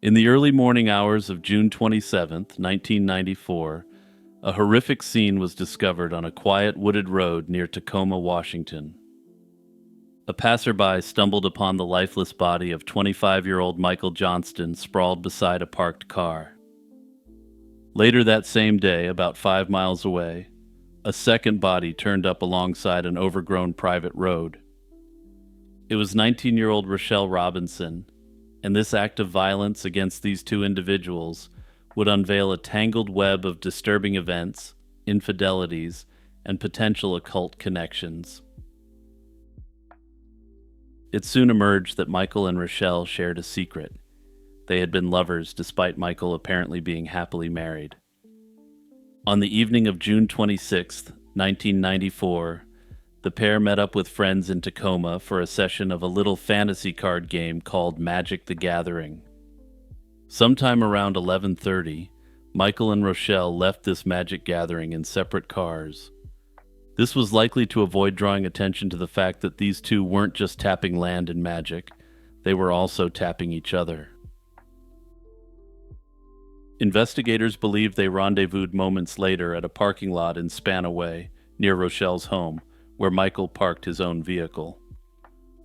In the early morning hours of June 27th, 1994, a horrific scene was discovered on a quiet wooded road near Tacoma, Washington. A passerby stumbled upon the lifeless body of 25-year-old Michael Johnston sprawled beside a parked car. Later that same day, about 5 miles away, a second body turned up alongside an overgrown private road. It was 19-year-old Rochelle Robinson, and this act of violence against these two individuals would unveil a tangled web of disturbing events, infidelities, and potential occult connections. It soon emerged that Michael and Rochelle shared a secret. They had been lovers despite Michael apparently being happily married. On the evening of June 26, 1994, the pair met up with friends in Tacoma for a session of a little fantasy card game called Magic the Gathering. Sometime around 11:30, Michael and Rochelle left this Magic Gathering in separate cars. This was likely to avoid drawing attention to the fact that these two weren't just tapping land in Magic, they were also tapping each other. Investigators believe they rendezvoused moments later at a parking lot in Spanaway, near Rochelle's home, where Michael parked his own vehicle.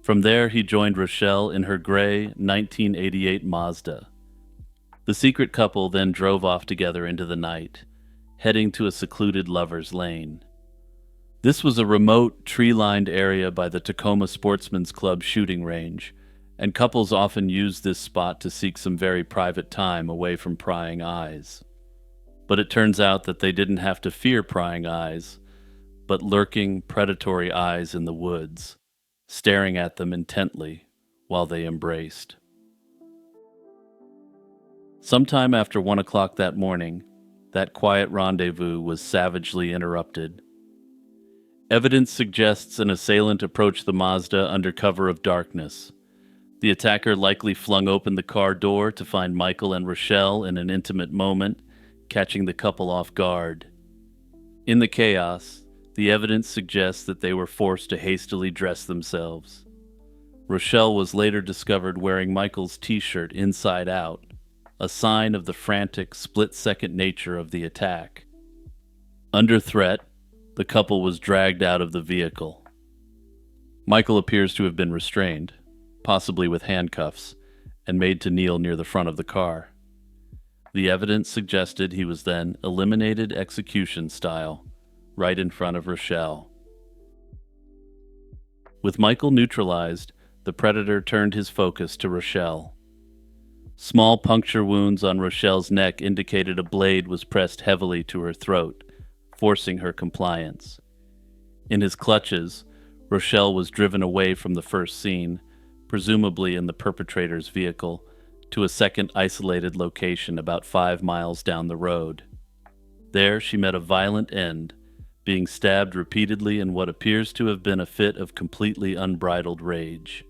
From there, he joined Rochelle in her gray 1988 Mazda. The secret couple then drove off together into the night, heading to a secluded lover's lane. This was a remote, tree-lined area by the Tacoma Sportsman's Club shooting range, and couples often used this spot to seek some very private time away from prying eyes. But it turns out that they didn't have to fear prying eyes, but lurking, predatory eyes in the woods, staring at them intently while they embraced. Sometime after 1 o'clock that morning, that quiet rendezvous was savagely interrupted. Evidence suggests an assailant approached the Mazda under cover of darkness. The attacker likely flung open the car door to find Michael and Rochelle in an intimate moment, catching the couple off guard. In the chaos, the evidence suggests that they were forced to hastily dress themselves. Rochelle was later discovered wearing Michael's t-shirt inside out, a sign of the frantic, split-second nature of the attack. Under threat, the couple was dragged out of the vehicle. Michael appears to have been restrained, possibly with handcuffs, and made to kneel near the front of the car. The evidence suggested he was then eliminated execution style, right in front of Rochelle. With Michael neutralized, the predator turned his focus to Rochelle. Small puncture wounds on Rochelle's neck indicated a blade was pressed heavily to her throat, forcing her compliance. In his clutches, Rochelle was driven away from the first scene, presumably in the perpetrator's vehicle, to a second isolated location about 5 miles down the road. There she met a violent end, being stabbed repeatedly in what appears to have been a fit of completely unbridled rage.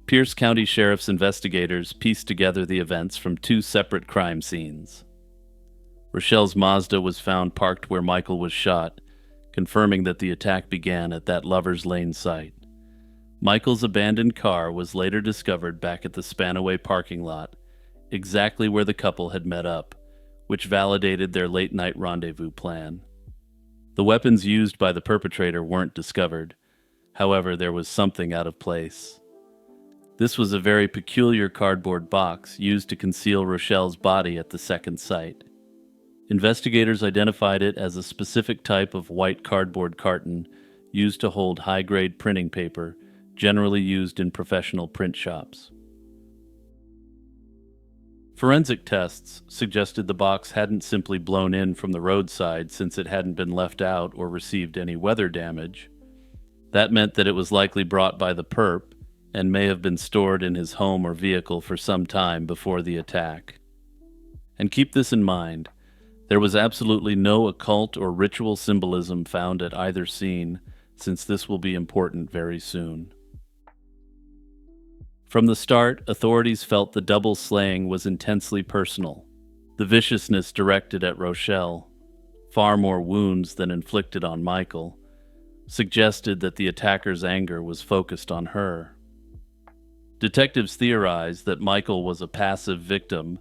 Pierce County Sheriff's investigators pieced together the events from 2 separate crime scenes. Rochelle's Mazda was found parked where Michael was shot, confirming that the attack began at that Lover's Lane site. Michael's abandoned car was later discovered back at the Spanaway parking lot, exactly where the couple had met up, which validated their late-night rendezvous plan. The weapons used by the perpetrator weren't discovered. However, there was something out of place. This was a very peculiar cardboard box used to conceal Rochelle's body at the second site. Investigators identified it as a specific type of white cardboard carton used to hold high-grade printing paper, generally used in professional print shops. Forensic tests suggested the box hadn't simply blown in from the roadside since it hadn't been left out or received any weather damage. That meant that it was likely brought by the perp and may have been stored in his home or vehicle for some time before the attack. And keep this in mind, there was absolutely no occult or ritual symbolism found at either scene, since this will be important very soon. From the start, authorities felt the double slaying was intensely personal. The viciousness directed at Rochelle, far more wounds than inflicted on Michael, suggested that the attacker's anger was focused on her. Detectives theorized that Michael was a passive victim,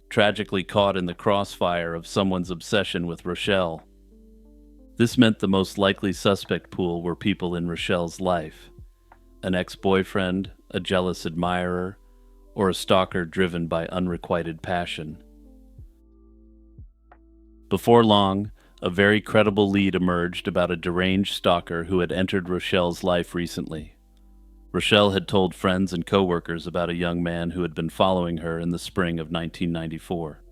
tragically caught in the crossfire of someone's obsession with Rochelle. This meant the most likely suspect pool were people in Rochelle's life: an ex-boyfriend, a jealous admirer, or a stalker driven by unrequited passion. Before long, a very credible lead emerged about a deranged stalker who had entered Rochelle's life recently. Rochelle had told friends and coworkers about a young man who had been following her in the spring of 1994.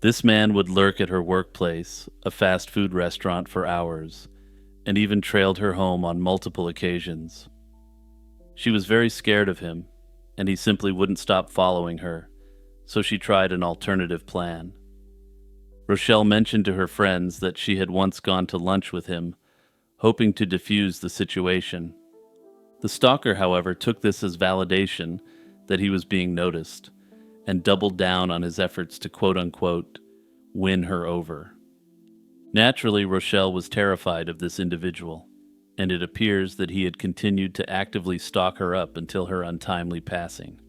This man would lurk at her workplace, a fast food restaurant, for hours, and even trailed her home on multiple occasions. She was very scared of him, and he simply wouldn't stop following her, so she tried an alternative plan. Rochelle mentioned to her friends that she had once gone to lunch with him, hoping to defuse the situation. The stalker, however, took this as validation that he was being noticed, and doubled down on his efforts to quote-unquote win her over. Naturally, Rochelle was terrified of this individual, and it appears that he had continued to actively stalk her up until her untimely passing.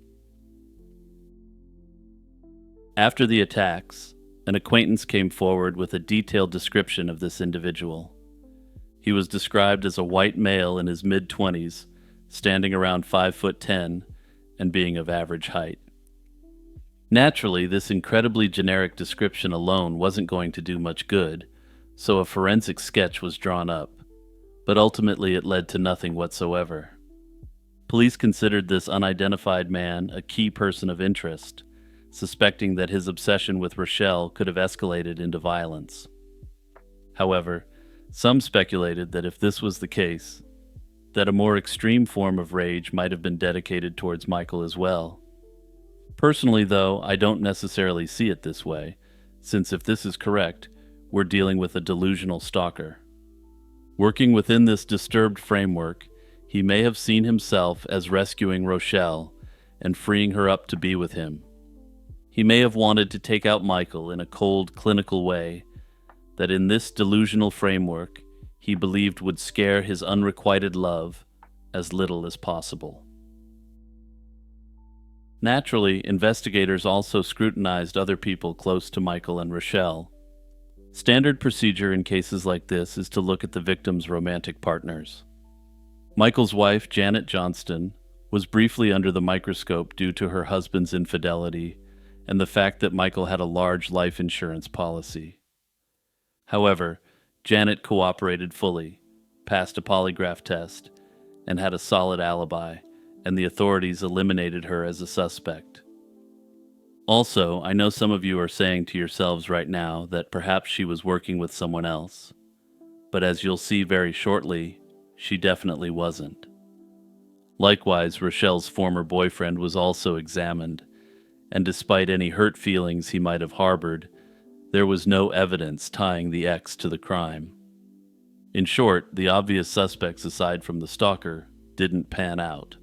After the attacks, an acquaintance came forward with a detailed description of this individual. He was described as a white male in his mid-20s, standing around 5'10" and being of average height. Naturally, this incredibly generic description alone wasn't going to do much good, so a forensic sketch was drawn up, but ultimately it led to nothing whatsoever. Police considered this unidentified man a key person of interest, suspecting that his obsession with Rochelle could have escalated into violence. However, some speculated that if this was the case, that a more extreme form of rage might have been dedicated towards Michael as well. Personally, though, I don't necessarily see it this way, since if this is correct, we're dealing with a delusional stalker. Working within this disturbed framework, he may have seen himself as rescuing Rochelle and freeing her up to be with him. He may have wanted to take out Michael in a cold, clinical way that in this delusional framework he believed would scare his unrequited love as little as possible. Naturally, investigators also scrutinized other people close to Michael and Rochelle. Standard procedure in cases like this is to look at the victim's romantic partners. Michael's wife, Janet Johnston, was briefly under the microscope due to her husband's infidelity and the fact that Michael had a large life insurance policy. However, Janet cooperated fully, passed a polygraph test, and had a solid alibi, and the authorities eliminated her as a suspect. Also, I know some of you are saying to yourselves right now that perhaps she was working with someone else, but as you'll see very shortly, she definitely wasn't. Likewise, Rochelle's former boyfriend was also examined, and despite any hurt feelings he might have harbored, there was no evidence tying the ex to the crime. In short, the obvious suspects aside from the stalker didn't pan out.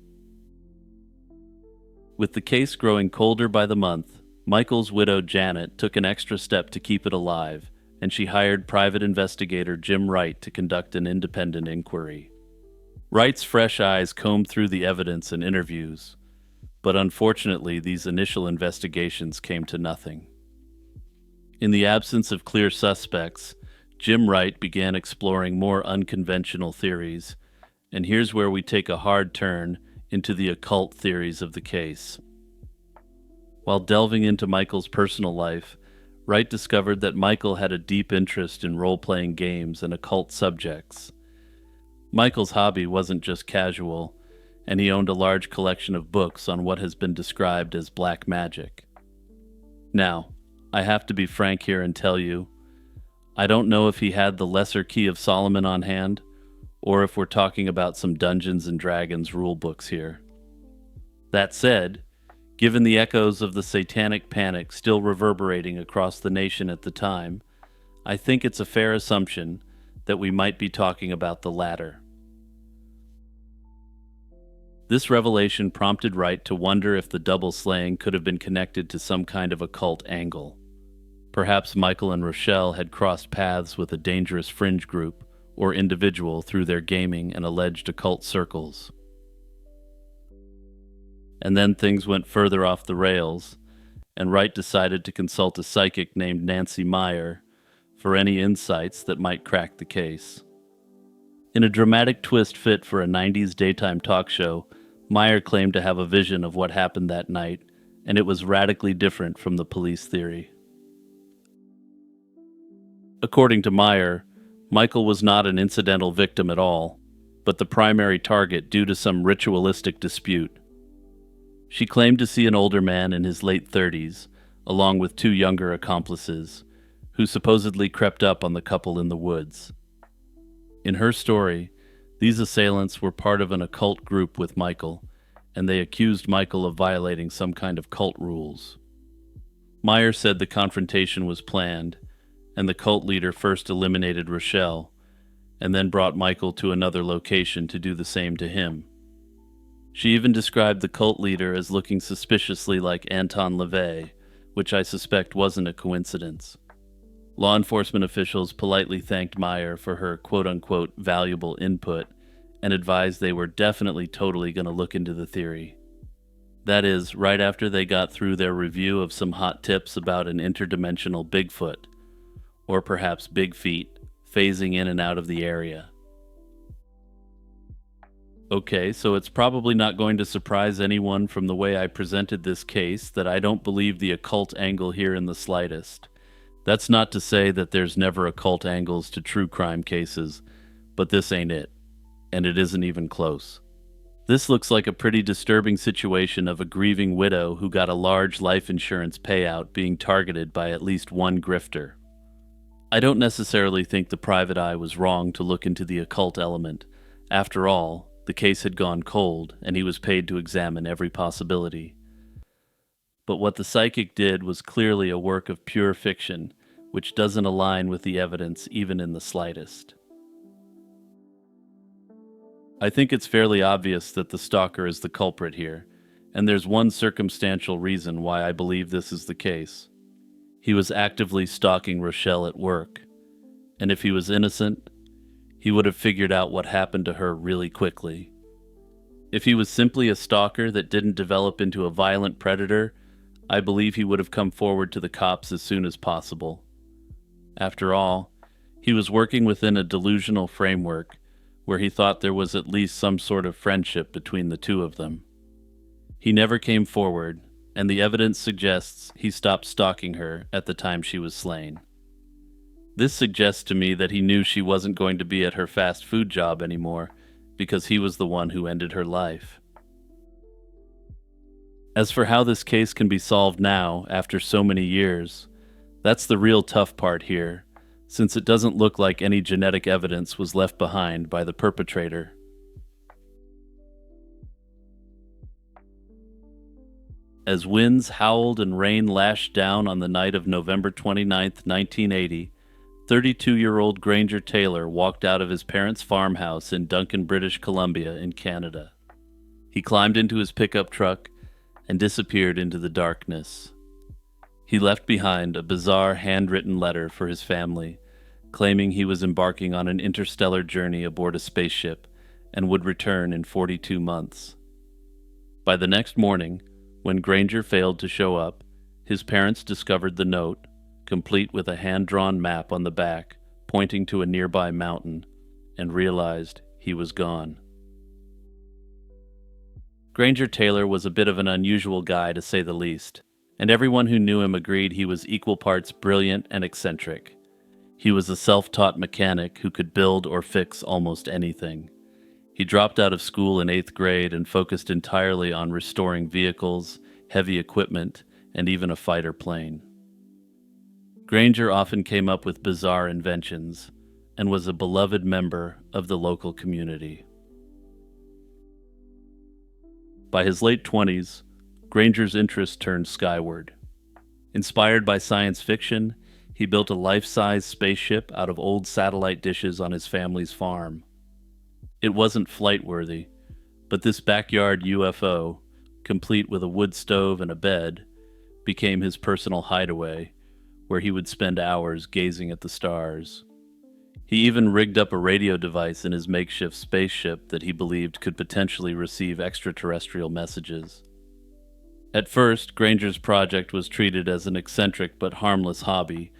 With the case growing colder by the month, Michael's widow Janet took an extra step to keep it alive, and she hired private investigator Jim Wright to conduct an independent inquiry. Wright's fresh eyes combed through the evidence and interviews, but unfortunately these initial investigations came to nothing. In the absence of clear suspects, Jim Wright began exploring more unconventional theories, and here's where we take a hard turn into the occult theories of the case. While delving into Michael's personal life, Wright discovered that Michael had a deep interest in role-playing games and occult subjects. Michael's hobby wasn't just casual, and he owned a large collection of books on what has been described as black magic. Now, I have to be frank here and tell you, I don't know if he had the Lesser Key of Solomon on hand, or if we're talking about some Dungeons and Dragons rule books here. That said, given the echoes of the Satanic Panic still reverberating across the nation at the time, I think it's a fair assumption that we might be talking about the latter. This revelation prompted Wright to wonder if the double slaying could have been connected to some kind of occult angle. Perhaps Michael and Rochelle had crossed paths with a dangerous fringe group or individual through their gaming and alleged occult circles. And then things went further off the rails, and Wright decided to consult a psychic named Nancy Meyer for any insights that might crack the case. In a dramatic twist fit for a 90s daytime talk show, Meyer claimed to have a vision of what happened that night, and it was radically different from the police theory. According to Meyer, Michael was not an incidental victim at all, but the primary target due to some ritualistic dispute. She claimed to see an older man in his late 30s, along with two younger accomplices, who supposedly crept up on the couple in the woods. In her story, these assailants were part of an occult group with Michael, and they accused Michael of violating some kind of cult rules. Meyer said the confrontation was planned, and the cult leader first eliminated Rochelle, and then brought Michael to another location to do the same to him. She even described the cult leader as looking suspiciously like Anton LaVey, which I suspect wasn't a coincidence. Law enforcement officials politely thanked Meyer for her quote-unquote valuable input and advised they were definitely totally going to look into the theory. That is, right after they got through their review of some hot tips about an interdimensional Bigfoot, or perhaps Big Feet, phasing in and out of the area. Okay, so it's probably not going to surprise anyone from the way I presented this case that I don't believe the occult angle here in the slightest. That's not to say that there's never occult angles to true crime cases, but this ain't it, and it isn't even close. This looks like a pretty disturbing situation of a grieving widow who got a large life insurance payout being targeted by at least one grifter. I don't necessarily think the private eye was wrong to look into the occult element. After all, the case had gone cold, and he was paid to examine every possibility. But what the psychic did was clearly a work of pure fiction, which doesn't align with the evidence even in the slightest. I think it's fairly obvious that the stalker is the culprit here, and there's one circumstantial reason why I believe this is the case. He was actively stalking Rochelle at work, and if he was innocent, he would have figured out what happened to her really quickly. If he was simply a stalker that didn't develop into a violent predator, I believe he would have come forward to the cops as soon as possible. After all, he was working within a delusional framework where he thought there was at least some sort of friendship between the two of them. He never came forward, and the evidence suggests he stopped stalking her at the time she was slain. This suggests to me that he knew she wasn't going to be at her fast food job anymore because he was the one who ended her life. As for how this case can be solved now, after so many years, that's the real tough part here, since it doesn't look like any genetic evidence was left behind by the perpetrator. As winds howled and rain lashed down on the night of November 29, 1980, 32-year-old Granger Taylor walked out of his parents' farmhouse in Duncan, British Columbia in Canada. He climbed into his pickup truck and disappeared into the darkness. He left behind a bizarre handwritten letter for his family, claiming he was embarking on an interstellar journey aboard a spaceship and would return in 42 months. By the next morning, when Granger failed to show up, his parents discovered the note, complete with a hand-drawn map on the back pointing to a nearby mountain, and realized he was gone. Granger Taylor was a bit of an unusual guy, to say the least, and everyone who knew him agreed he was equal parts brilliant and eccentric. He was a self-taught mechanic who could build or fix almost anything. He dropped out of school in 8th grade and focused entirely on restoring vehicles, heavy equipment, and even a fighter plane. Granger often came up with bizarre inventions and was a beloved member of the local community. By his late 20s, Granger's interest turned skyward. Inspired by science fiction, he built a life-size spaceship out of old satellite dishes on his family's farm. It wasn't flight-worthy, but this backyard UFO, complete with a wood stove and a bed, became his personal hideaway, where he would spend hours gazing at the stars. He even rigged up a radio device in his makeshift spaceship that he believed could potentially receive extraterrestrial messages. At first, Granger's project was treated as an eccentric but harmless hobby,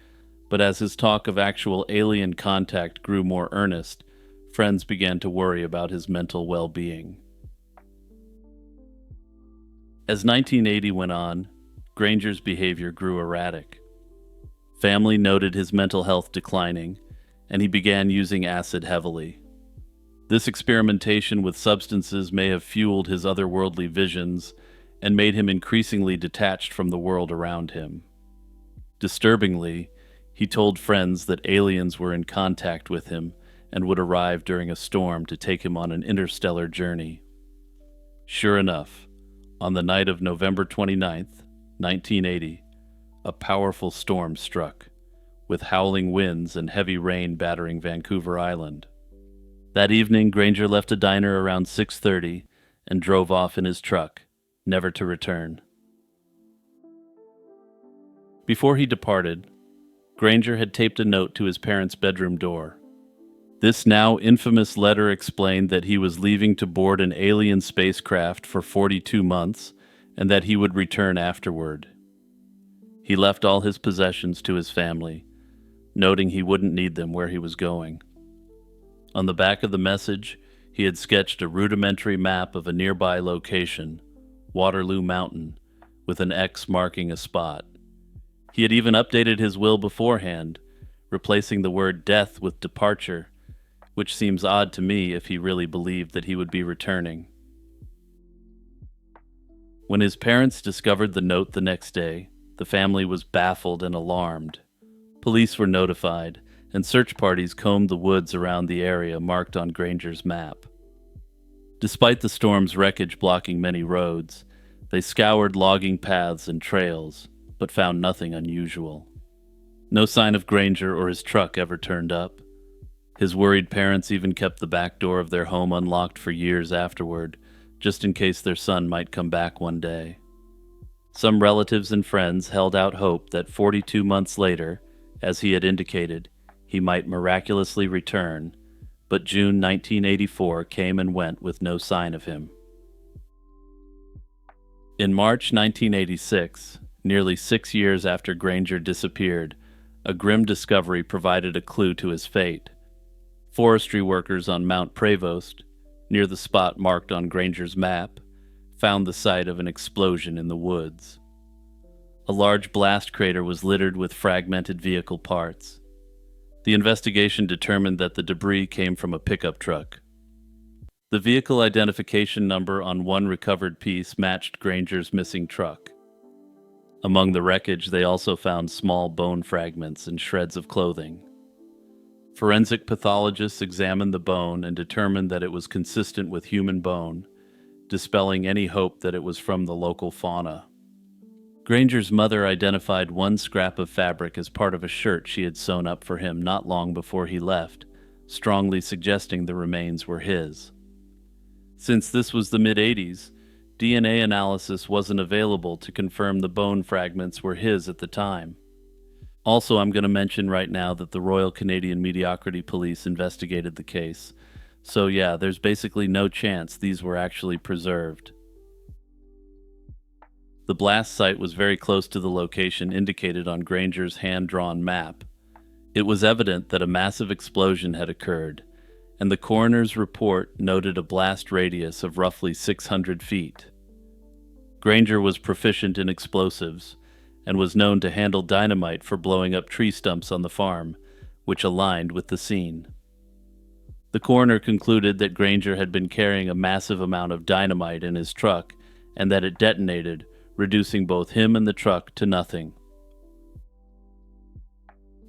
but as his talk of actual alien contact grew more earnest, friends began to worry about his mental well-being. As 1980 went on, Granger's behavior grew erratic. Family noted his mental health declining, and he began using acid heavily. This experimentation with substances may have fueled his otherworldly visions and made him increasingly detached from the world around him. Disturbingly, he told friends that aliens were in contact with him and would arrive during a storm to take him on an interstellar journey. Sure enough, on the night of November 29th, 1980, a powerful storm struck, with howling winds and heavy rain battering Vancouver Island. That evening, Granger left a diner around 6:30 and drove off in his truck, never to return. Before he departed, Granger had taped a note to his parents' bedroom door. This now infamous letter explained that he was leaving to board an alien spacecraft for 42 months and that he would return afterward. He left all his possessions to his family, noting he wouldn't need them where he was going. On the back of the message, he had sketched a rudimentary map of a nearby location, Waterloo Mountain, with an X marking a spot. He had even updated his will beforehand, replacing the word death with departure, which seems odd to me if he really believed that he would be returning. When his parents discovered the note the next day, the family was baffled and alarmed. Police were notified, and search parties combed the woods around the area marked on Granger's map. Despite the storm's wreckage blocking many roads, they scoured logging paths and trails, but found nothing unusual. No sign of Granger or his truck ever turned up. His worried parents even kept the back door of their home unlocked for years afterward, just in case their son might come back one day. Some relatives and friends held out hope that 42 months later, as he had indicated, he might miraculously return, but June 1984 came and went with no sign of him. In March 1986, nearly 6 years after Granger disappeared, a grim discovery provided a clue to his fate. Forestry workers on Mount Prevost, near the spot marked on Granger's map, found the site of an explosion in the woods. A large blast crater was littered with fragmented vehicle parts. The investigation determined that the debris came from a pickup truck. The vehicle identification number on one recovered piece matched Granger's missing truck. Among the wreckage, they also found small bone fragments and shreds of clothing. Forensic pathologists examined the bone and determined that it was consistent with human bone, dispelling any hope that it was from the local fauna. Granger's mother identified one scrap of fabric as part of a shirt she had sewn up for him not long before he left, strongly suggesting the remains were his. Since this was the mid-80s, DNA analysis wasn't available to confirm the bone fragments were his at the time. Also, I'm going to mention right now that the Royal Canadian Mediocrity Police investigated the case. So yeah, there's basically no chance these were actually preserved. The blast site was very close to the location indicated on Granger's hand-drawn map. It was evident that a massive explosion had occurred, and the coroner's report noted a blast radius of roughly 600 feet. Granger was proficient in explosives, and was known to handle dynamite for blowing up tree stumps on the farm, which aligned with the scene. The coroner concluded that Granger had been carrying a massive amount of dynamite in his truck, and that it detonated, reducing both him and the truck to nothing.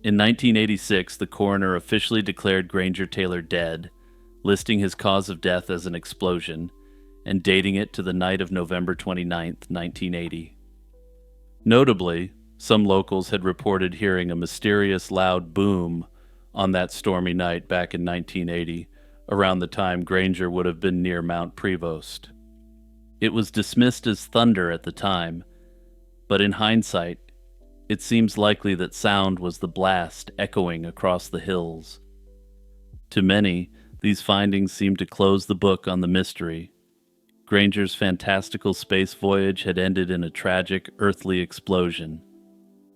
In 1986, the coroner officially declared Granger Taylor dead, listing his cause of death as an explosion, and dating it to the night of November 29, 1980. Notably, some locals had reported hearing a mysterious loud boom on that stormy night back in 1980, around the time Granger would have been near Mount Prevost. It was dismissed as thunder at the time, but in hindsight, it seems likely that sound was the blast echoing across the hills. To many, these findings seemed to close the book on the mystery. Granger's fantastical space voyage had ended in a tragic, earthly explosion.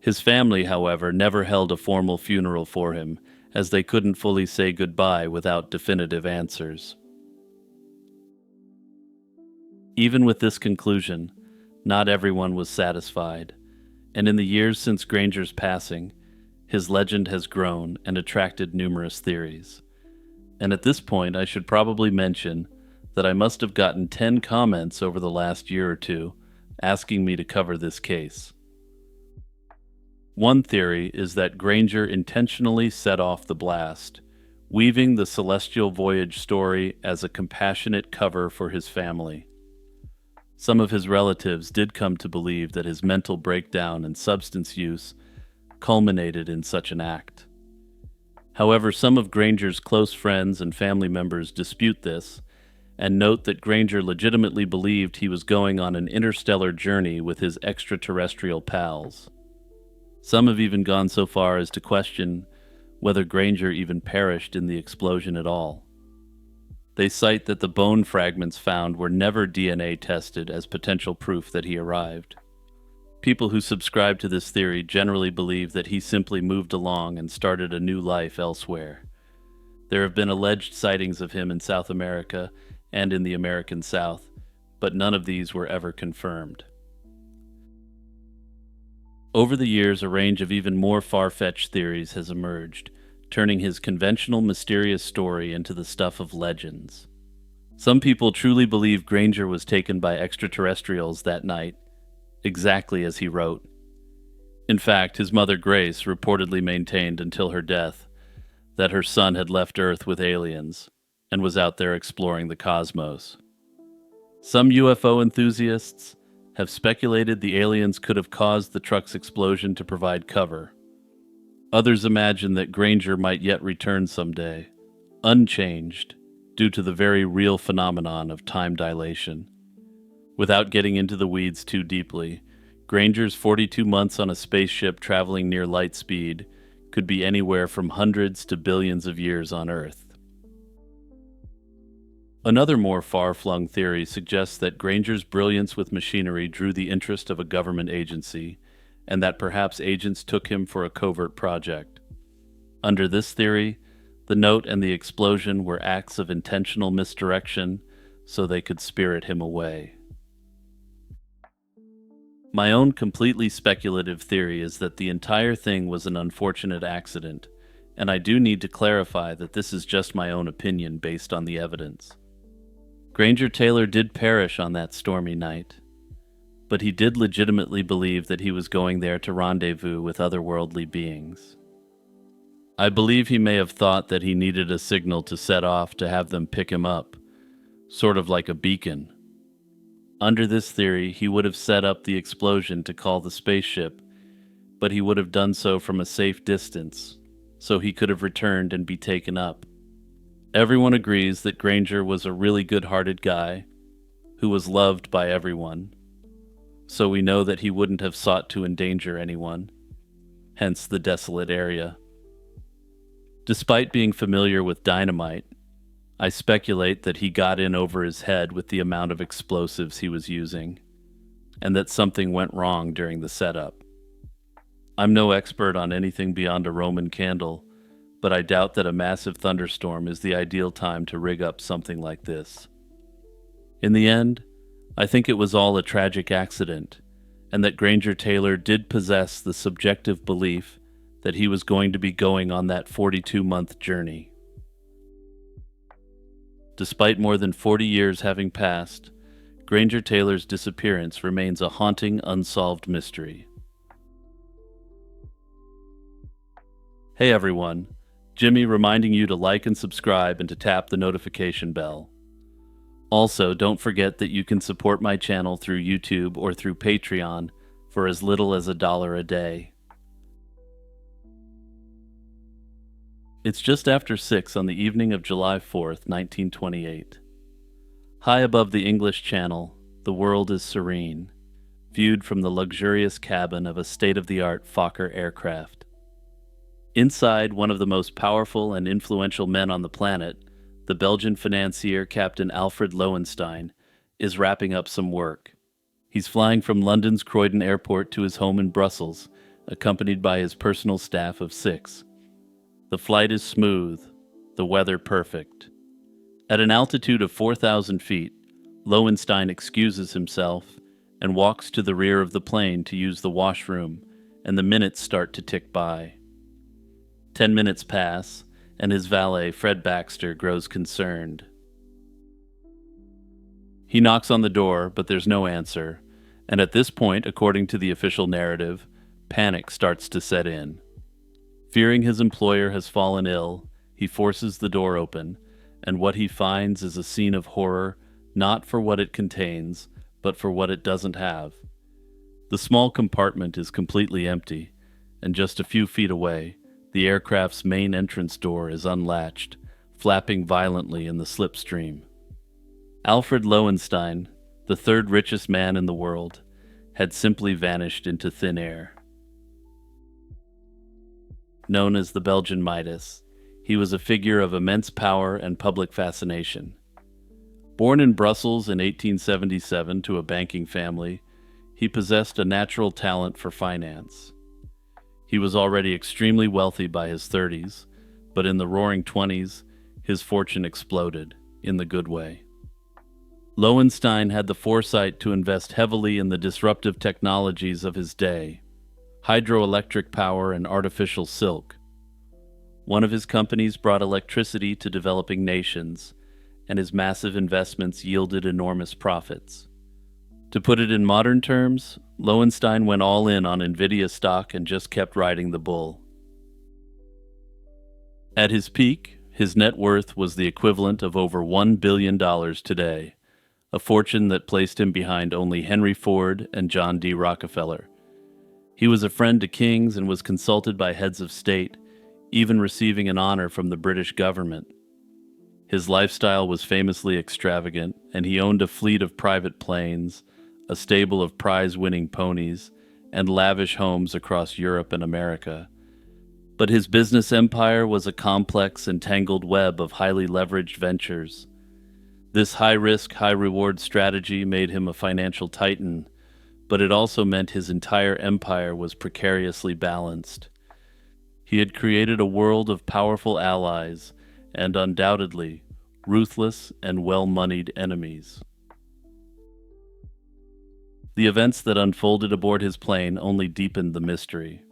His family, however, never held a formal funeral for him, as they couldn't fully say goodbye without definitive answers. Even with this conclusion, not everyone was satisfied, and in the years since Granger's passing, his legend has grown and attracted numerous theories. And at this point, I should probably mention that I must have gotten 10 comments over the last year or two asking me to cover this case. One theory is that Granger intentionally set off the blast, weaving the celestial voyage story as a compassionate cover for his family. Some of his relatives did come to believe that his mental breakdown and substance use culminated in such an act. However, some of Granger's close friends and family members dispute this, and note that Granger legitimately believed he was going on an interstellar journey with his extraterrestrial pals. Some have even gone so far as to question whether Granger even perished in the explosion at all. They cite that the bone fragments found were never DNA tested as potential proof that he arrived. People who subscribe to this theory generally believe that he simply moved along and started a new life elsewhere. There have been alleged sightings of him in South America and in the American South, but none of these were ever confirmed. Over the years, a range of even more far-fetched theories has emerged, turning his conventional mysterious story into the stuff of legends. Some people truly believe Granger was taken by extraterrestrials that night, exactly as he wrote. In fact, his mother Grace reportedly maintained until her death that her son had left Earth with aliens and was out there exploring the cosmos. Some UFO enthusiasts have speculated the aliens could have caused the truck's explosion to provide cover. Others imagine that Granger might yet return someday, unchanged, due to the very real phenomenon of time dilation. Without getting into the weeds too deeply, Granger's 42 months on a spaceship traveling near light speed could be anywhere from hundreds to billions of years on Earth. Another more far-flung theory suggests that Granger's brilliance with machinery drew the interest of a government agency, and that perhaps agents took him for a covert project. Under this theory, the note and the explosion were acts of intentional misdirection so they could spirit him away. My own completely speculative theory is that the entire thing was an unfortunate accident, and I do need to clarify that this is just my own opinion based on the evidence. Granger Taylor did perish on that stormy night, but he did legitimately believe that he was going there to rendezvous with otherworldly beings. I believe he may have thought that he needed a signal to set off to have them pick him up, sort of like a beacon. Under this theory, he would have set up the explosion to call the spaceship, but he would have done so from a safe distance, so he could have returned and be taken up. Everyone agrees that Granger was a really good-hearted guy who was loved by everyone, so we know that he wouldn't have sought to endanger anyone, hence the desolate area. Despite being familiar with dynamite, I speculate that he got in over his head with the amount of explosives he was using, and that something went wrong during the setup. I'm no expert on anything beyond a Roman candle, but I doubt that a massive thunderstorm is the ideal time to rig up something like this. In the end, I think it was all a tragic accident, and that Granger Taylor did possess the subjective belief that he was going to be going on that 42-month journey. Despite more than 40 years having passed, Granger Taylor's disappearance remains a haunting, unsolved mystery. Hey everyone, Jimmy reminding you to like and subscribe and to tap the notification bell. Also, don't forget that you can support my channel through YouTube or through Patreon for as little as $1 a day. It's just after 6 on the evening of July 4th, 1928. High above the English Channel, the world is serene, viewed from the luxurious cabin of a state-of-the-art Fokker aircraft. Inside, one of the most powerful and influential men on the planet, the Belgian financier Captain Alfred Lowenstein, is wrapping up some work. He's flying from London's Croydon Airport to his home in Brussels, accompanied by his personal staff of 6. The flight is smooth, the weather perfect. At an altitude of 4,000 feet, Lowenstein excuses himself and walks to the rear of the plane to use the washroom, and the minutes start to tick by. 10 minutes pass, and his valet, Fred Baxter, grows concerned. He knocks on the door, but there's no answer, and at this point, according to the official narrative, panic starts to set in. Fearing his employer has fallen ill, he forces the door open, and what he finds is a scene of horror, not for what it contains, but for what it doesn't have. The small compartment is completely empty, and just a few feet away, the aircraft's main entrance door is unlatched, flapping violently in the slipstream. Alfred Lowenstein, the third richest man in the world, had simply vanished into thin air. Known as the Belgian Midas, he was a figure of immense power and public fascination. Born in Brussels in 1877 to a banking family, he possessed a natural talent for finance. He was already extremely wealthy by his 30s, but in the roaring 20s, his fortune exploded, in the good way. Lowenstein had the foresight to invest heavily in the disruptive technologies of his day, hydroelectric power and artificial silk. One of his companies brought electricity to developing nations, and his massive investments yielded enormous profits. To put it in modern terms, Lowenstein went all in on Nvidia stock and just kept riding the bull. At his peak, his net worth was the equivalent of over $1 billion today, a fortune that placed him behind only Henry Ford and John D. Rockefeller. He was a friend to kings and was consulted by heads of state, even receiving an honor from the British government. His lifestyle was famously extravagant, and he owned a fleet of private planes, a stable of prize-winning ponies, and lavish homes across Europe and America. But his business empire was a complex and tangled web of highly leveraged ventures. This high-risk, high-reward strategy made him a financial titan, but it also meant his entire empire was precariously balanced. He had created a world of powerful allies and, undoubtedly, ruthless and well-moneyed enemies. The events that unfolded aboard his plane only deepened the mystery.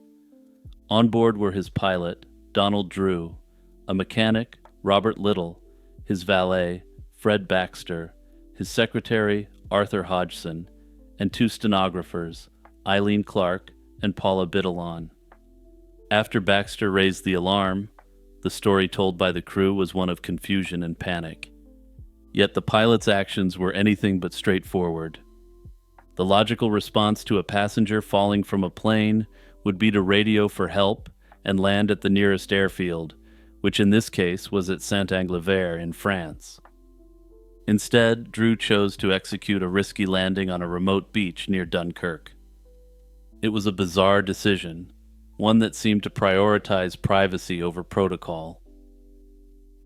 On board were his pilot, Donald Drew, a mechanic, Robert Little, his valet, Fred Baxter, his secretary, Arthur Hodgson, and 2 stenographers, Eileen Clark and Paula Biddalon. After Baxter raised the alarm, the story told by the crew was one of confusion and panic. Yet the pilot's actions were anything but straightforward. The logical response to a passenger falling from a plane would be to radio for help and land at the nearest airfield, which in this case was at Saint-Anglevaire in France. Instead, Drew chose to execute a risky landing on a remote beach near Dunkirk. It was a bizarre decision, one that seemed to prioritize privacy over protocol.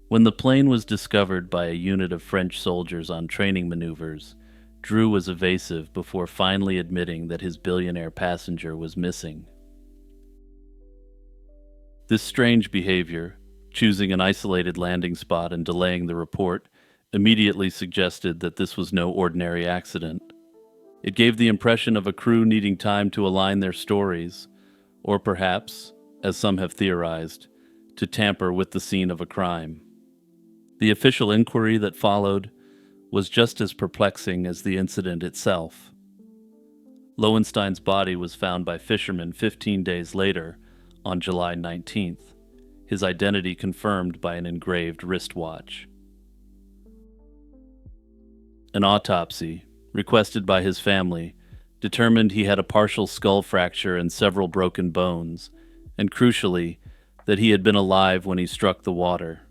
When the plane was discovered by a unit of French soldiers on training maneuvers, Drew was evasive before finally admitting that his billionaire passenger was missing. This strange behavior, choosing an isolated landing spot and delaying the report, immediately suggested that this was no ordinary accident. It gave the impression of a crew needing time to align their stories, or perhaps, as some have theorized, to tamper with the scene of a crime. The official inquiry that followed was just as perplexing as the incident itself. Lowenstein's body was found by fishermen 15 days later, on July 19th, his identity confirmed by an engraved wristwatch. An autopsy, requested by his family, determined he had a partial skull fracture and several broken bones, and crucially, that he had been alive when he struck the water.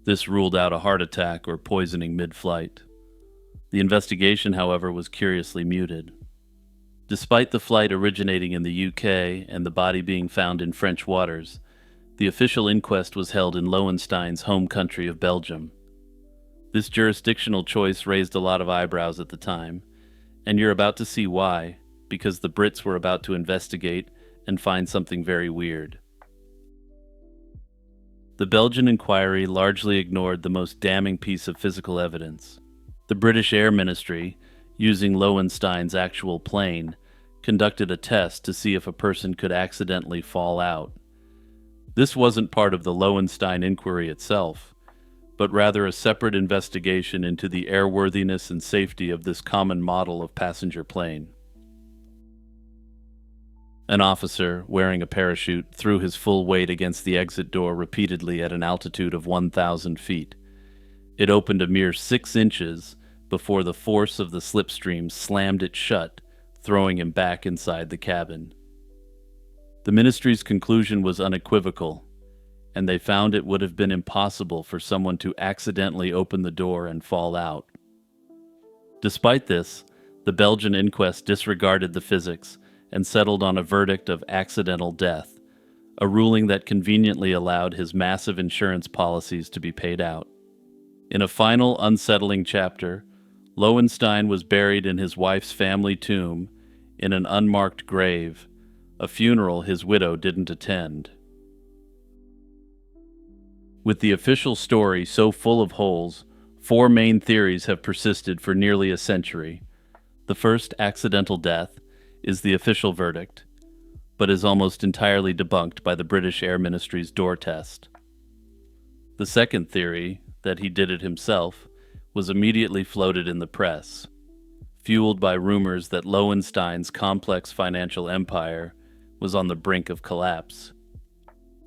This ruled out a heart attack or poisoning mid-flight. The investigation, however, was curiously muted. Despite the flight originating in the UK and the body being found in French waters, the official inquest was held in Lowenstein's home country of Belgium. This jurisdictional choice raised a lot of eyebrows at the time, and you're about to see why, because the Brits were about to investigate and find something very weird. The Belgian inquiry largely ignored the most damning piece of physical evidence. The British Air Ministry, using Lowenstein's actual plane, conducted a test to see if a person could accidentally fall out. This wasn't part of the Lowenstein inquiry itself, but rather a separate investigation into the airworthiness and safety of this common model of passenger plane. An officer, wearing a parachute, threw his full weight against the exit door repeatedly at an altitude of 1,000 feet. It opened a mere 6 inches before the force of the slipstream slammed it shut, throwing him back inside the cabin. The ministry's conclusion was unequivocal, and they found it would have been impossible for someone to accidentally open the door and fall out. Despite this, the Belgian inquest disregarded the physics and settled on a verdict of accidental death, a ruling that conveniently allowed his massive insurance policies to be paid out. In a final unsettling chapter, Lowenstein was buried in his wife's family tomb in an unmarked grave, a funeral his widow didn't attend. With the official story so full of holes, 4 main theories have persisted for nearly a century. The first, accidental death, is the official verdict, but is almost entirely debunked by the British Air Ministry's door test. The second theory, that he did it himself, was immediately floated in the press, fueled by rumors that Lowenstein's complex financial empire was on the brink of collapse.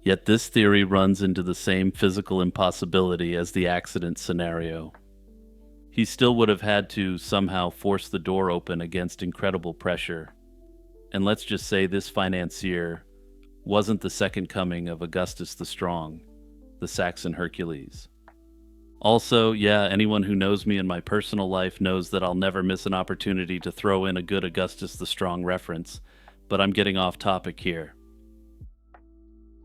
Yet this theory runs into the same physical impossibility as the accident scenario. He still would have had to somehow force the door open against incredible pressure. And let's just say this financier wasn't the second coming of Augustus the Strong, the Saxon Hercules. Also, yeah, anyone who knows me in my personal life knows that I'll never miss an opportunity to throw in a good Augustus the Strong reference, but I'm getting off topic here.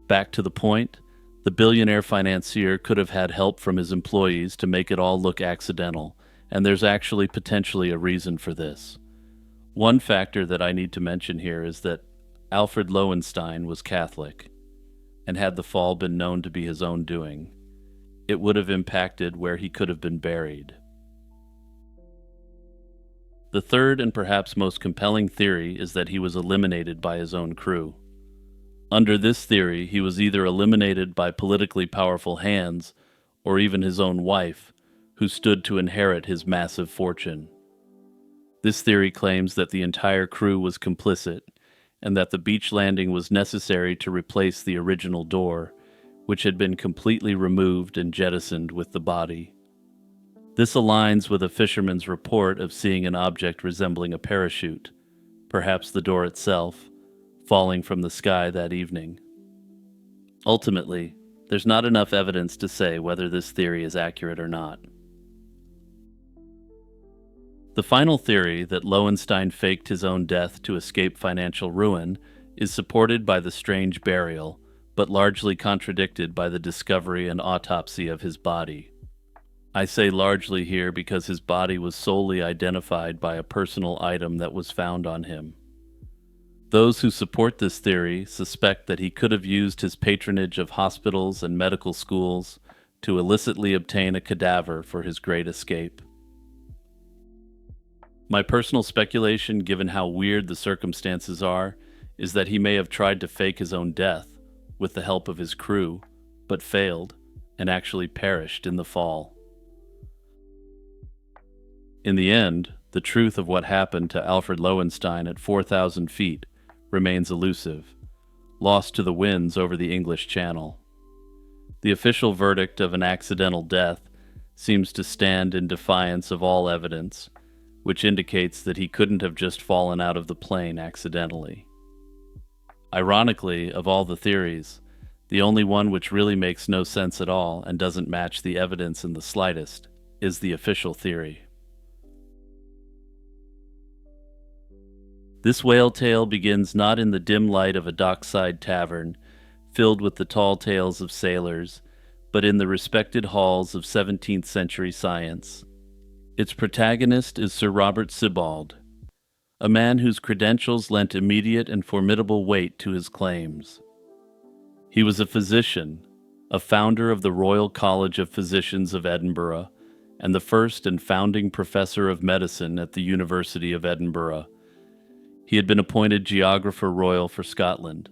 Back to the point, the billionaire financier could have had help from his employees to make it all look accidental, and there's actually potentially a reason for this. One factor that I need to mention here is that Alfred Lowenstein was Catholic, and had the fall been known to be his own doing, it would have impacted where he could have been buried. The third and perhaps most compelling theory is that he was eliminated by his own crew. Under this theory, he was either eliminated by politically powerful hands or even his own wife, who stood to inherit his massive fortune. This theory claims that the entire crew was complicit and that the beach landing was necessary to replace the original door, which had been completely removed and jettisoned with the body. This aligns with a fisherman's report of seeing an object resembling a parachute, perhaps the door itself, falling from the sky that evening. Ultimately, there's not enough evidence to say whether this theory is accurate or not. The final theory, that Lowenstein faked his own death to escape financial ruin, is supported by the strange burial, but largely contradicted by the discovery and autopsy of his body. I say largely here because his body was solely identified by a personal item that was found on him. Those who support this theory suspect that he could have used his patronage of hospitals and medical schools to illicitly obtain a cadaver for his great escape. My personal speculation, given how weird the circumstances are, is that he may have tried to fake his own death with the help of his crew, but failed and actually perished in the fall. In the end, the truth of what happened to Alfred Lowenstein at 4,000 feet remains elusive, lost to the winds over the English Channel. The official verdict of an accidental death seems to stand in defiance of all evidence, which indicates that he couldn't have just fallen out of the plane accidentally. Ironically, of all the theories, the only one which really makes no sense at all and doesn't match the evidence in the slightest is the official theory. This whale tale begins not in the dim light of a dockside tavern, filled with the tall tales of sailors, but in the respected halls of 17th century science. Its protagonist is Sir Robert Sibbald, a man whose credentials lent immediate and formidable weight to his claims. He was a physician, a founder of the Royal College of Physicians of Edinburgh, and the first and founding professor of medicine at the University of Edinburgh. He had been appointed Geographer Royal for Scotland,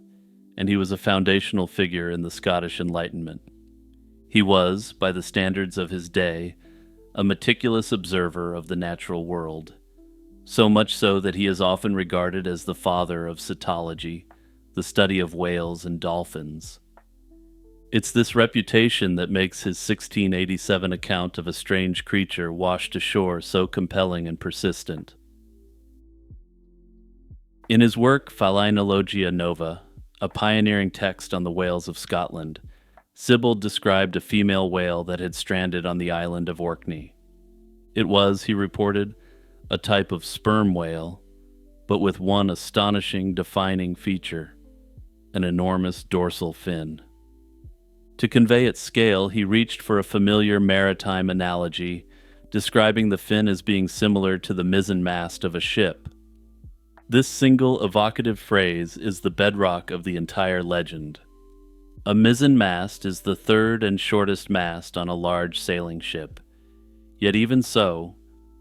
and he was a foundational figure in the Scottish Enlightenment. He was, by the standards of his day, a meticulous observer of the natural world, so much so that he is often regarded as the father of cetology, the study of whales and dolphins. It's this reputation that makes his 1687 account of a strange creature washed ashore so compelling and persistent. In his work Phalynologia Nova, a pioneering text on the whales of Scotland, Sibbald described a female whale that had stranded on the island of Orkney. It was, he reported, a type of sperm whale, but with one astonishing defining feature: an enormous dorsal fin. To convey its scale, he reached for a familiar maritime analogy, describing the fin as being similar to the mizzen mast of a ship. This single evocative phrase is the bedrock of the entire legend. A mizzen mast is the third and shortest mast on a large sailing ship. Yet even so,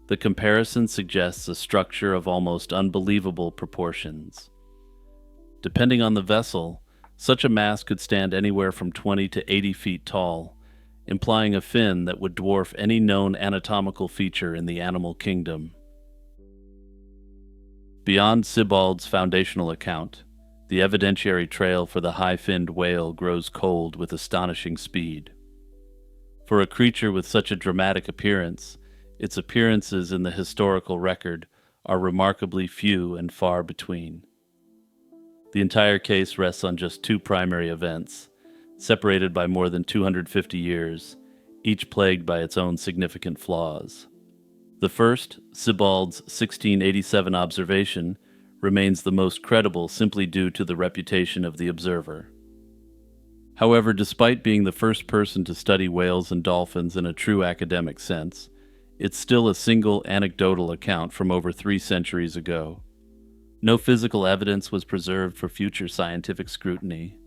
the comparison suggests a structure of almost unbelievable proportions. Depending on the vessel, such a mast could stand anywhere from 20 to 80 feet tall, implying a fin that would dwarf any known anatomical feature in the animal kingdom. Beyond Sibbald's foundational account, the evidentiary trail for the high-finned whale grows cold with astonishing speed. For a creature with such a dramatic appearance, its appearances in the historical record are remarkably few and far between. The entire case rests on just two primary events, separated by more than 250 years, each plagued by its own significant flaws. The first, Sibbald's 1687 observation, remains the most credible simply due to the reputation of the observer. However, despite being the first person to study whales and dolphins in a true academic sense, it's still a single anecdotal account from over 3 centuries ago. No physical evidence was preserved for future scientific scrutiny.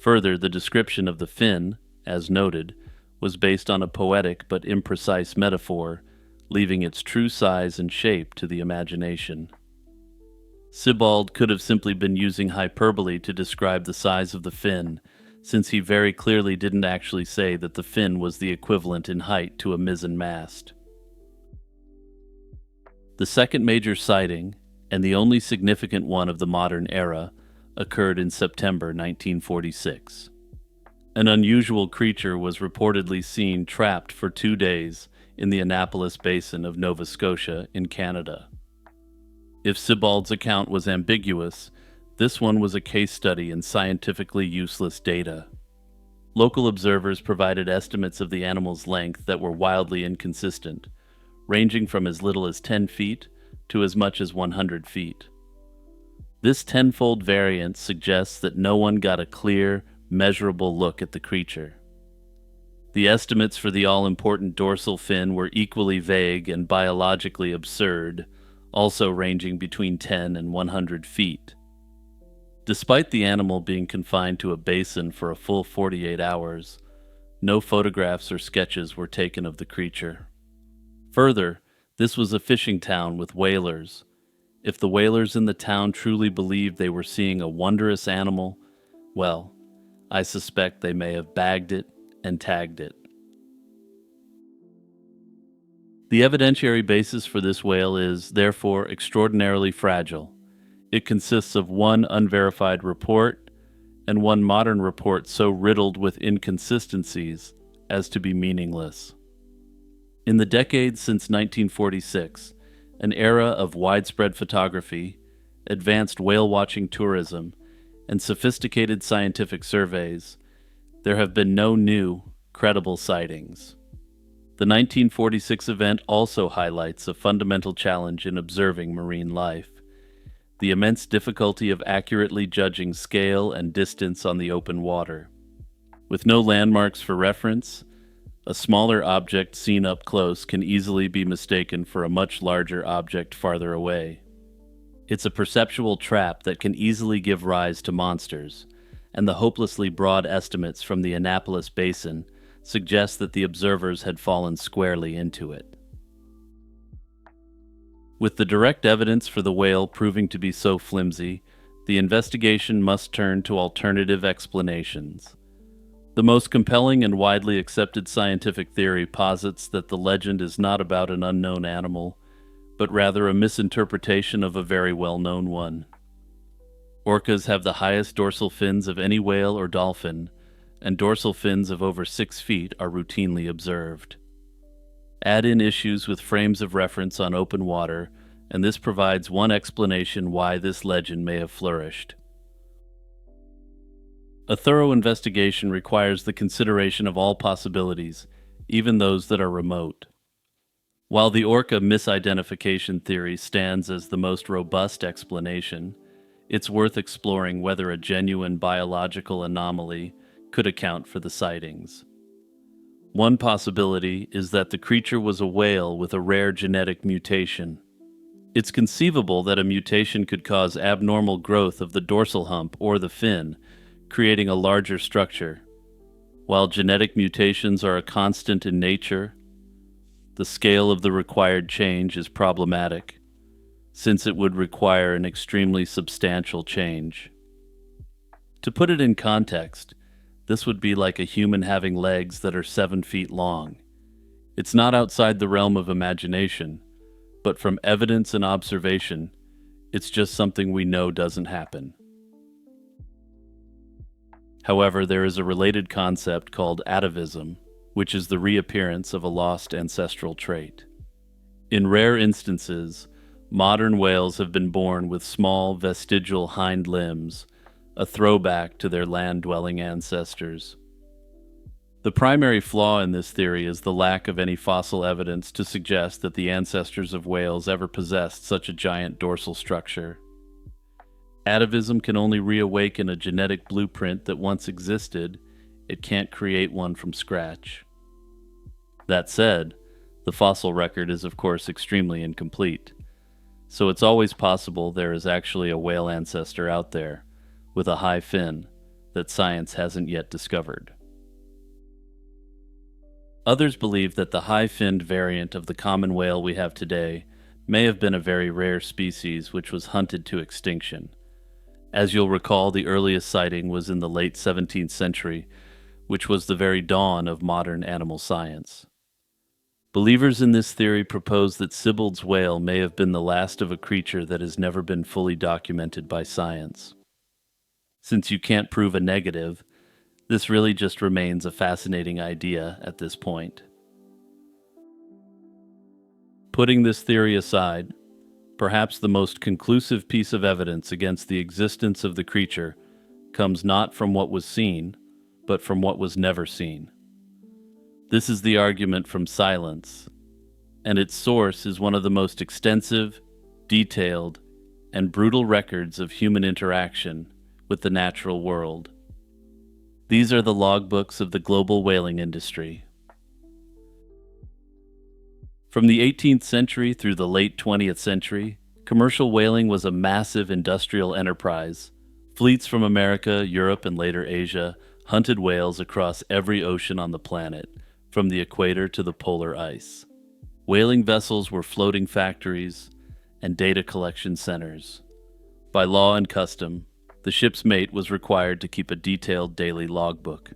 Further, the description of the fin, as noted, was based on a poetic but imprecise metaphor, leaving its true size and shape to the imagination. Sibbald could have simply been using hyperbole to describe the size of the fin, since he very clearly didn't actually say that the fin was the equivalent in height to a mizzen mast. The second major sighting, and the only significant one of the modern era, occurred in September 1946. An unusual creature was reportedly seen trapped for 2 days in the Annapolis Basin of Nova Scotia in Canada. If Sibbald's account was ambiguous, this one was a case study in scientifically useless data. Local observers provided estimates of the animal's length that were wildly inconsistent, ranging from as little as 10 feet to as much as 100 feet. This tenfold variance suggests that no one got a clear, measurable look at the creature. The estimates for the all-important dorsal fin were equally vague and biologically absurd, also ranging between 10 and 100 feet. Despite the animal being confined to a basin for a full 48 hours, no photographs or sketches were taken of the creature. Further, this was a fishing town with whalers. If the whalers in the town truly believed they were seeing a wondrous animal, well, I suspect they may have bagged it and tagged it. The evidentiary basis for this whale is, therefore, extraordinarily fragile. It consists of one unverified report and one modern report so riddled with inconsistencies as to be meaningless. In the decades since 1946, an era of widespread photography, advanced whale-watching tourism, and sophisticated scientific surveys, there have been no new, credible sightings. The 1946 event also highlights a fundamental challenge in observing marine life: the immense difficulty of accurately judging scale and distance on the open water. With no landmarks for reference, a smaller object seen up close can easily be mistaken for a much larger object farther away. It's a perceptual trap that can easily give rise to monsters, and the hopelessly broad estimates from the Annapolis Basin suggest that the observers had fallen squarely into it. With the direct evidence for the whale proving to be so flimsy, the investigation must turn to alternative explanations. The most compelling and widely accepted scientific theory posits that the legend is not about an unknown animal, but rather a misinterpretation of a very well-known one. Orcas have the highest dorsal fins of any whale or dolphin, and dorsal fins of over 6 feet are routinely observed. Add in issues with frames of reference on open water, and this provides one explanation why this legend may have flourished. A thorough investigation requires the consideration of all possibilities, even those that are remote. While the orca misidentification theory stands as the most robust explanation, it's worth exploring whether a genuine biological anomaly could account for the sightings. One possibility is that the creature was a whale with a rare genetic mutation. It's conceivable that a mutation could cause abnormal growth of the dorsal hump or the fin, creating a larger structure. While genetic mutations are a constant in nature, the scale of the required change is problematic, since it would require an extremely substantial change. To put it in context, this would be like a human having legs that are 7 feet long. It's not outside the realm of imagination, but from evidence and observation, it's just something we know doesn't happen. However, there is a related concept called atavism, which is the reappearance of a lost ancestral trait. In rare instances, modern whales have been born with small vestigial hind limbs, a throwback to their land-dwelling ancestors. The primary flaw in this theory is the lack of any fossil evidence to suggest that the ancestors of whales ever possessed such a giant dorsal structure. Atavism can only reawaken a genetic blueprint that once existed. It can't create one from scratch. That said, the fossil record is of course extremely incomplete, so it's always possible there is actually a whale ancestor out there with a high fin that science hasn't yet discovered. Others believe that the high-finned variant of the common whale we have today may have been a very rare species which was hunted to extinction. As you'll recall, the earliest sighting was in the late 17th century, which was the very dawn of modern animal science. Believers in this theory propose that Sibyl's whale may have been the last of a creature that has never been fully documented by science. Since you can't prove a negative, this really just remains a fascinating idea at this point. Putting this theory aside, perhaps the most conclusive piece of evidence against the existence of the creature comes not from what was seen, but from what was never seen. This is the argument from silence, and its source is one of the most extensive, detailed, and brutal records of human interaction with the natural world. These are the logbooks of the global whaling industry. From the 18th century through the late 20th century, commercial whaling was a massive industrial enterprise. Fleets from America, Europe, and later Asia hunted whales across every ocean on the planet, from the equator to the polar ice. Whaling vessels were floating factories and data collection centers. By law and custom, the ship's mate was required to keep a detailed daily logbook.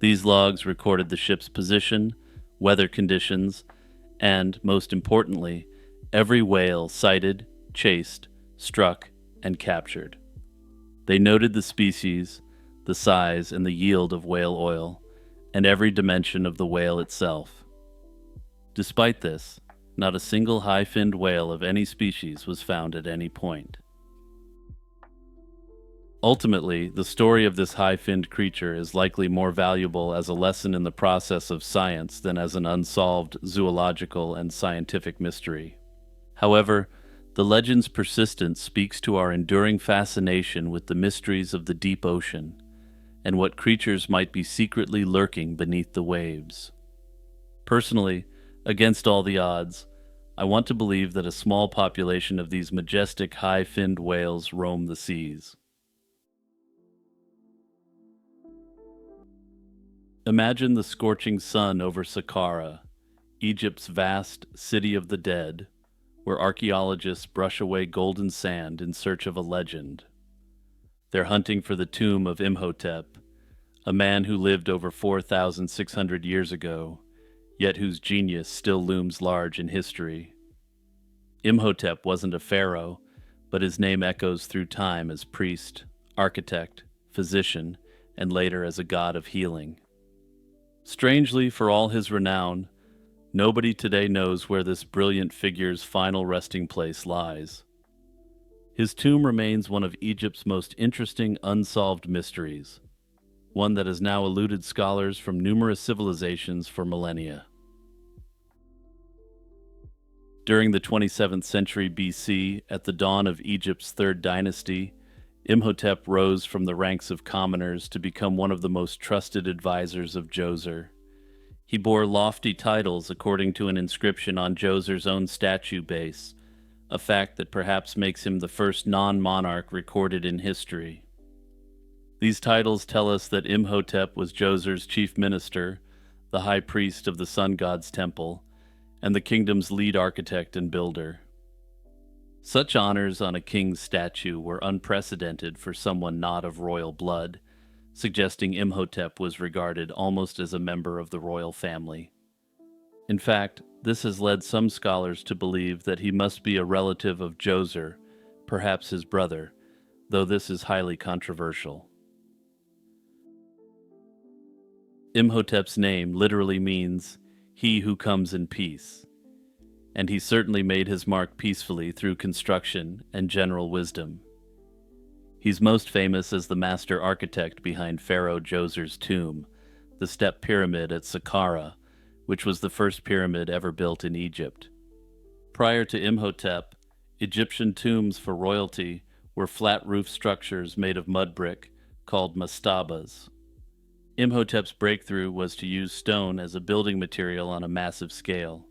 These logs recorded the ship's position, weather conditions, and, most importantly, every whale sighted, chased, struck, and captured. They noted the species, the size, and the yield of whale oil, and every dimension of the whale itself. Despite this, not a single high-finned whale of any species was found at any point. Ultimately, the story of this high-finned creature is likely more valuable as a lesson in the process of science than as an unsolved zoological and scientific mystery. However, the legend's persistence speaks to our enduring fascination with the mysteries of the deep ocean, and what creatures might be secretly lurking beneath the waves. Personally, against all the odds, I want to believe that a small population of these majestic high-finned whales roam the seas. Imagine the scorching sun over Saqqara, Egypt's vast city of the dead, where archaeologists brush away golden sand in search of a legend. They're hunting for the tomb of Imhotep, a man who lived over 4,600 years ago, yet whose genius still looms large in history. Imhotep wasn't a pharaoh, but his name echoes through time as priest, architect, physician, and later as a god of healing. Strangely, for all his renown, nobody today knows where this brilliant figure's final resting place lies. His tomb remains one of Egypt's most interesting unsolved mysteries, one that has now eluded scholars from numerous civilizations for millennia. During the 27th century BC, at the dawn of Egypt's third dynasty, Imhotep rose from the ranks of commoners to become one of the most trusted advisors of Djoser. He bore lofty titles according to an inscription on Djoser's own statue base, a fact that perhaps makes him the first non-monarch recorded in history. These titles tell us that Imhotep was Djoser's chief minister, the high priest of the sun god's temple, and the kingdom's lead architect and builder. Such honors on a king's statue were unprecedented for someone not of royal blood, suggesting Imhotep was regarded almost as a member of the royal family. In fact, this has led some scholars to believe that he must be a relative of Djoser, perhaps his brother, though this is highly controversial. Imhotep's name literally means, "he who comes in peace," and he certainly made his mark peacefully through construction and general wisdom. He's most famous as the master architect behind Pharaoh Djoser's tomb, the step pyramid at Saqqara, which was the first pyramid ever built in Egypt. Prior to Imhotep, Egyptian tombs for royalty were flat roof structures made of mud brick called mastabas. Imhotep's breakthrough was to use stone as a building material on a massive scale.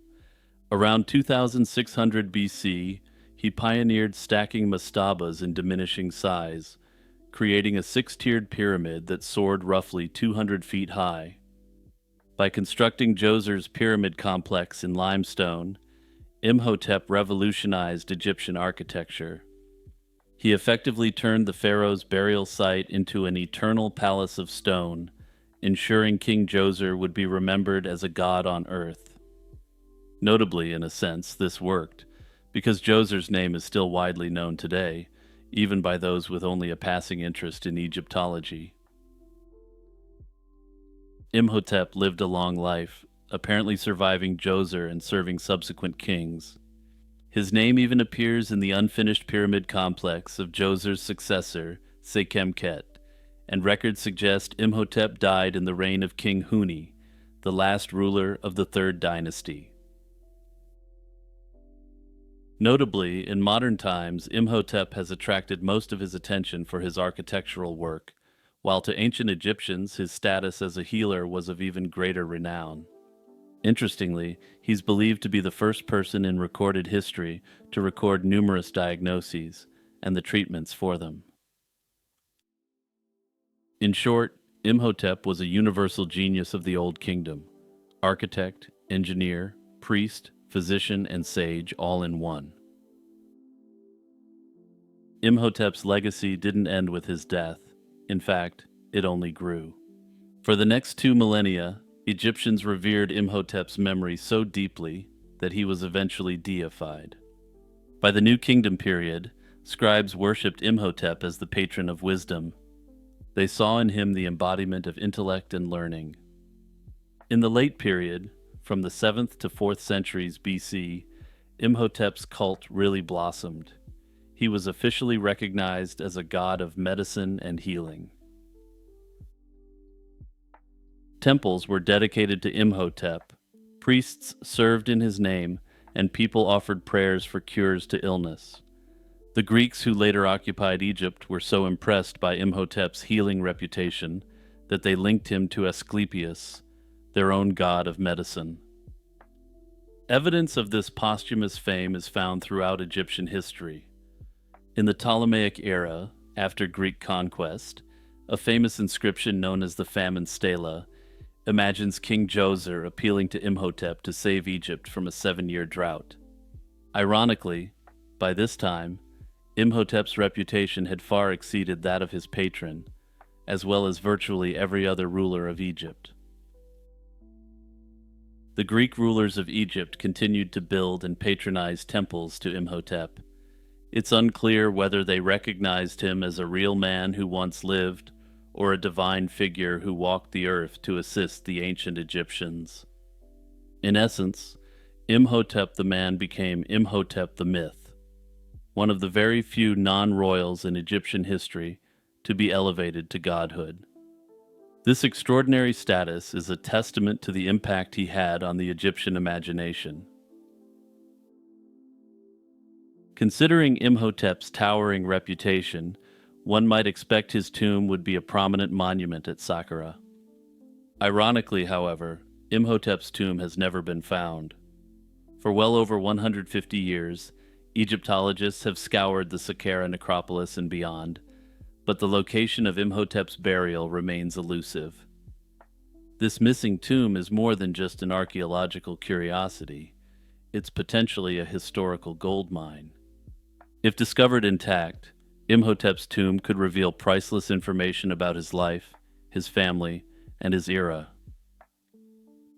Around 2600 BC, he pioneered stacking mastabas in diminishing size, creating a six-tiered pyramid that soared roughly 200 feet high. By constructing Djoser's pyramid complex in limestone, Imhotep revolutionized Egyptian architecture. He effectively turned the pharaoh's burial site into an eternal palace of stone, ensuring King Djoser would be remembered as a god on earth. Notably, in a sense, this worked, because Djoser's name is still widely known today, even by those with only a passing interest in Egyptology. Imhotep lived a long life, apparently surviving Djoser and serving subsequent kings. His name even appears in the unfinished pyramid complex of Djoser's successor, Sekhemkhet, and records suggest Imhotep died in the reign of King Huni, the last ruler of the Third Dynasty. Notably, in modern times, Imhotep has attracted most of his attention for his architectural work, while to ancient Egyptians his status as a healer was of even greater renown. Interestingly, he's believed to be the first person in recorded history to record numerous diagnoses and the treatments for them. In short, Imhotep was a universal genius of the Old Kingdom, architect, engineer, priest, physician, and sage all in one. Imhotep's legacy didn't end with his death. In fact, it only grew. For the next 2 millennia, Egyptians revered Imhotep's memory so deeply that he was eventually deified. By the New Kingdom period, scribes worshipped Imhotep as the patron of wisdom. They saw in him the embodiment of intellect and learning. In the late period, from the 7th to 4th centuries BC, Imhotep's cult really blossomed. He was officially recognized as a god of medicine and healing. Temples were dedicated to Imhotep, priests served in his name, and people offered prayers for cures to illness. The Greeks who later occupied Egypt were so impressed by Imhotep's healing reputation that they linked him to Asclepius, their own god of medicine. Evidence of this posthumous fame is found throughout Egyptian history. In the Ptolemaic era, after Greek conquest, a famous inscription known as the Famine Stela imagines King Djoser appealing to Imhotep to save Egypt from a 7-year drought. Ironically, by this time, Imhotep's reputation had far exceeded that of his patron, as well as virtually every other ruler of Egypt. The Greek rulers of Egypt continued to build and patronize temples to Imhotep. It's unclear whether they recognized him as a real man who once lived, or a divine figure who walked the earth to assist the ancient Egyptians. In essence, Imhotep the man became Imhotep the myth, one of the very few non-royals in Egyptian history to be elevated to godhood. This extraordinary status is a testament to the impact he had on the Egyptian imagination. Considering Imhotep's towering reputation, one might expect his tomb would be a prominent monument at Saqqara. Ironically, however, Imhotep's tomb has never been found. For well over 150 years, Egyptologists have scoured the Saqqara necropolis and beyond, but the location of Imhotep's burial remains elusive. This missing tomb is more than just an archaeological curiosity. It's potentially a historical goldmine. If discovered intact, Imhotep's tomb could reveal priceless information about his life, his family, and his era.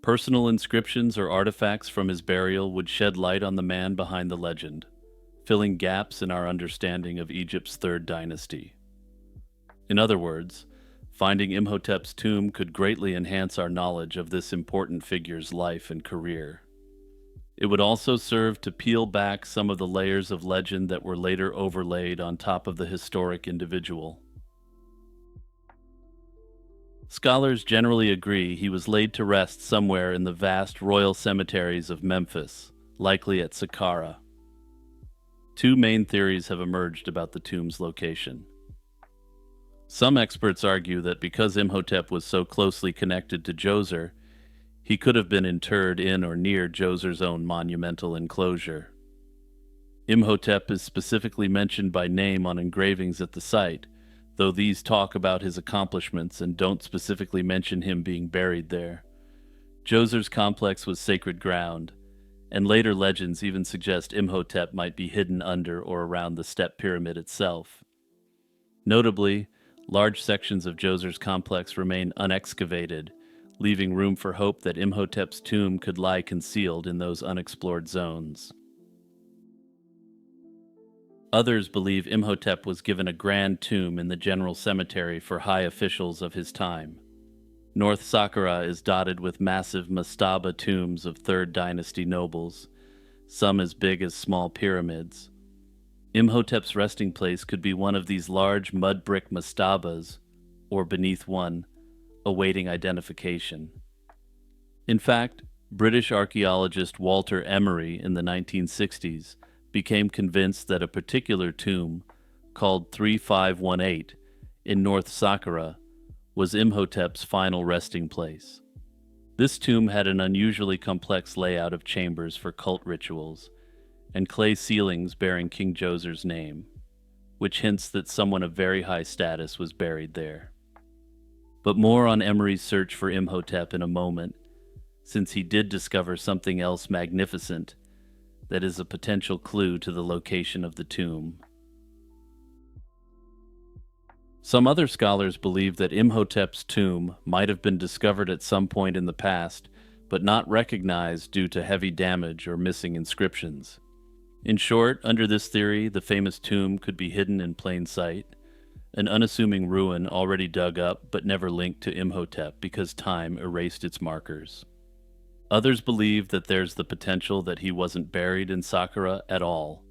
Personal inscriptions or artifacts from his burial would shed light on the man behind the legend, filling gaps in our understanding of Egypt's third dynasty. In other words, finding Imhotep's tomb could greatly enhance our knowledge of this important figure's life and career. It would also serve to peel back some of the layers of legend that were later overlaid on top of the historic individual. Scholars generally agree he was laid to rest somewhere in the vast royal cemeteries of Memphis, likely at Saqqara. Two main theories have emerged about the tomb's location. Some experts argue that because Imhotep was so closely connected to Djoser, he could have been interred in or near Djoser's own monumental enclosure. Imhotep is specifically mentioned by name on engravings at the site, though these talk about his accomplishments and don't specifically mention him being buried there. Djoser's complex was sacred ground, and later legends even suggest Imhotep might be hidden under or around the step pyramid itself. Notably, large sections of Djoser's complex remain unexcavated, leaving room for hope that Imhotep's tomb could lie concealed in those unexplored zones. Others believe Imhotep was given a grand tomb in the general cemetery for high officials of his time. North Saqqara is dotted with massive mastaba tombs of 3rd Dynasty nobles, some as big as small pyramids. Imhotep's resting place could be one of these large mud brick mastabas, or beneath one, awaiting identification. In fact, British archaeologist Walter Emery in the 1960s became convinced that a particular tomb, called 3518, in North Saqqara, was Imhotep's final resting place. This tomb had an unusually complex layout of chambers for cult rituals, and clay ceilings bearing King Djoser's name, which hints that someone of very high status was buried there. But more on Emery's search for Imhotep in a moment, since he did discover something else magnificent that is a potential clue to the location of the tomb. Some other scholars believe that Imhotep's tomb might have been discovered at some point in the past, but not recognized due to heavy damage or missing inscriptions. In short, under this theory, the famous tomb could be hidden in plain sight, an unassuming ruin already dug up but never linked to Imhotep because time erased its markers. Others believe that there's the potential that he wasn't buried in Saqqara at all,